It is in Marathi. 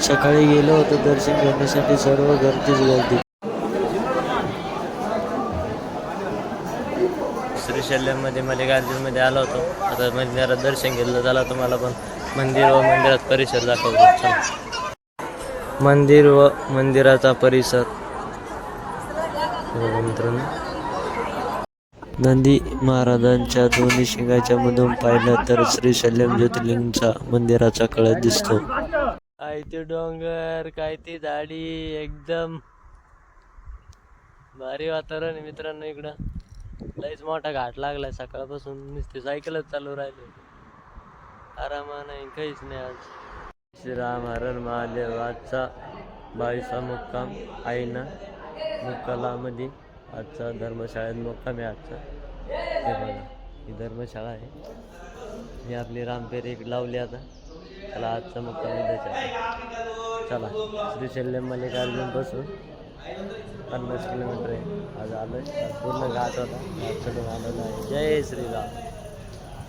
सकाळी गेलो होतो दर्शन घेण्यासाठी, सर्व गर्दीच गर्दी. श्रीशैल्यममध्ये मल्लिकार्जुनमध्ये आलो होतो. आता मंदिरात दर्शन घेतलं. झालं तुम्हाला पण मंदिर व मंदिरात परिसर दाखवतो. मंदिर व मंदिराचा परिसर मित्रांनो. नंदी महाराजांच्या दोन्ही शिंगाच्या मधून पाहिलं तर श्रीशैल्यम ज्योतिर्लिंगचा मंदिराचा कळस दिसतो. काय ते डोंगर, काय ती झाडी, एकदम भारी वातावरण आहे मित्रांनो. इकडं लईच मोठा घाट लागलाय. सकाळपासून नुसते सायकलच चालू राहिले, आरामा नाही, काहीच नाही. आज श्रीराम हरण महादेव आजचा 22वा मुक्काम आईना मुक्कालामध्ये. आजचा धर्मशाळेत मुक्काम आहे आजचा. हे बघा, ही धर्मशाळा आहे. ही आपली रामपेर एक लावली. आता चला आजचा मुक्काम द्यायचा. चला श्रीशैल्यम मल्लिकार्जुन पासून 50 किलोमीटर आहे. आज आलोय. पूर्ण घाट होता, घाट चढून आलेला आहे. जय श्रीराम.